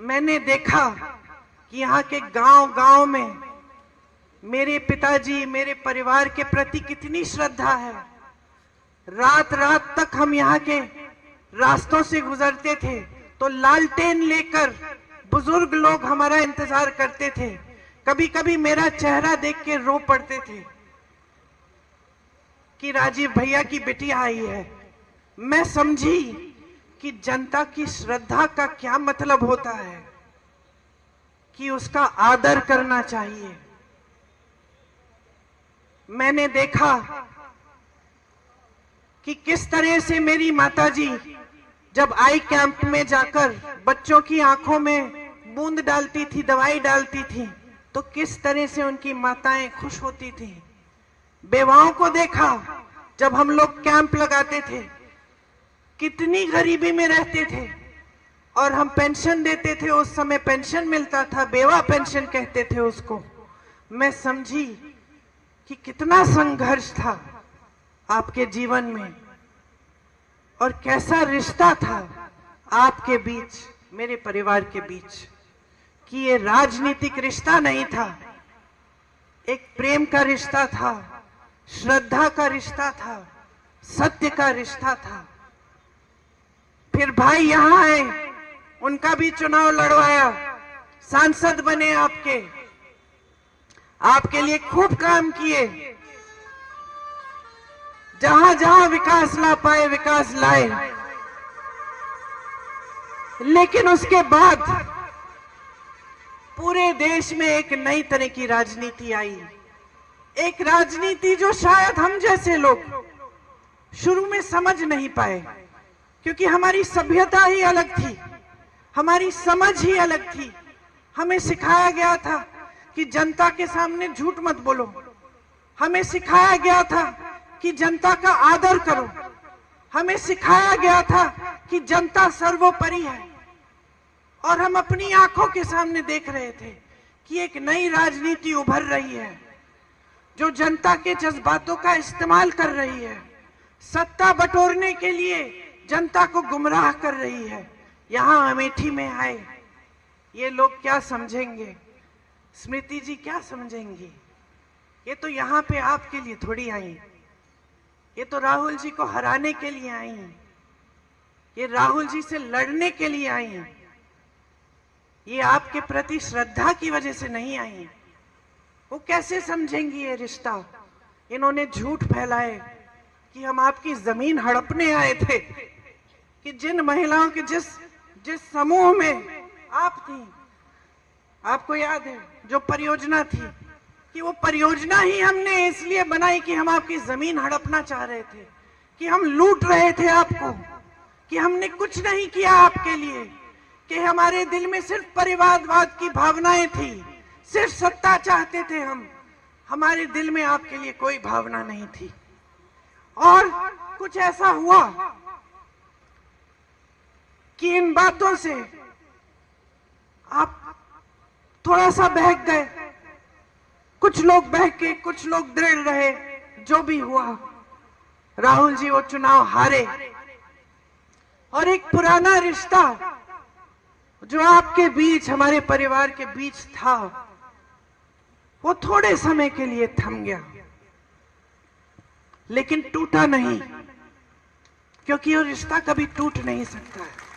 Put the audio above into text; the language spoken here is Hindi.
मैंने देखा कि यहाँ के गांव-गांव में मेरे पिताजी, मेरे परिवार के प्रति कितनी श्रद्धा है। रात रात तक हम यहाँ के रास्तों से गुजरते थे तो लालटेन लेकर बुजुर्ग लोग हमारा इंतजार करते थे। कभी कभी मेरा चेहरा देख के रो पड़ते थे कि राजीव भैया की बिटिया आई है। मैं समझी कि जनता की श्रद्धा का क्या मतलब होता है, कि उसका आदर करना चाहिए। मैंने देखा कि किस तरह से मेरी माताजी जब आई कैंप में जाकर बच्चों की आंखों में बूंद डालती थी, दवाई डालती थी, तो किस तरह से उनकी माताएं खुश होती थी। बेवाओं को देखा जब हम लोग कैंप लगाते थे, कितनी गरीबी में रहते थे और हम पेंशन देते थे। उस समय पेंशन मिलता था, बेवा पेंशन कहते थे उसको। मैं समझी कि कितना संघर्ष था आपके जीवन में और कैसा रिश्ता था आपके बीच, मेरे परिवार के बीच, कि ये राजनीतिक रिश्ता नहीं था, एक प्रेम का रिश्ता था, श्रद्धा का रिश्ता था, सत्य का रिश्ता था। फिर भाई यहाँ आए, उनका भी चुनाव लड़वाया, सांसद बने, आपके लिए खूब काम किए। जहां जहां विकास ला पाए विकास लाए। लेकिन उसके बाद पूरे देश में एक नई तरह की राजनीति आई, एक राजनीति जो शायद हम जैसे लोग शुरू में समझ नहीं पाए, क्योंकि हमारी सभ्यता ही अलग थी, हमारी समझ ही अलग थी। हमें सिखाया गया था कि जनता के सामने झूठ मत बोलो, हमें सिखाया गया था कि जनता का आदर करो, हमें सिखाया गया था कि जनता सर्वोपरि है। और हम अपनी आंखों के सामने देख रहे थे कि एक नई राजनीति उभर रही है जो जनता के जज्बातों का इस्तेमाल कर रही है, सत्ता बटोरने के लिए जनता को गुमराह कर रही है। यहाँ अमेठी में आए ये लोग क्या समझेंगे, स्मृति जी क्या समझेंगी? ये तो यहाँ पे आपके लिए थोड़ी आई, ये तो राहुल जी को हराने के लिए आई हैं, ये राहुल जी से लड़ने के लिए आई हैं, ये आपके प्रति श्रद्धा की वजह से नहीं आई हैं। वो कैसे समझेंगी ये रिश्ता? इन्होंने झूठ फैलाए कि हम आपकी जमीन हड़पने आए थे, कि जिन महिलाओं के जिस समूह में आप थी, आपको याद है जो परियोजना थी, कि वो परियोजना ही हमने इसलिए बनाई कि हम आपकी जमीन हड़पना चाह रहे थे, कि हम लूट रहे थे आपको, कि हमने कुछ नहीं किया आपके लिए, कि हमारे दिल में सिर्फ परिवारवाद की भावनाएं थी, सिर्फ सत्ता चाहते थे हम, हमारे दिल में आपके लिए कोई भावना नहीं थी। और कुछ ऐसा हुआ कि इन बातों से आप थोड़ा सा बहक गए, कुछ लोग बहके, कुछ लोग दृढ़ रहे। जो भी हुआ, राहुल जी वो चुनाव हारे और एक पुराना रिश्ता जो आपके बीच, हमारे परिवार के बीच था, वो थोड़े समय के लिए थम गया, लेकिन टूटा नहीं, क्योंकि वो रिश्ता कभी टूट नहीं सकता है।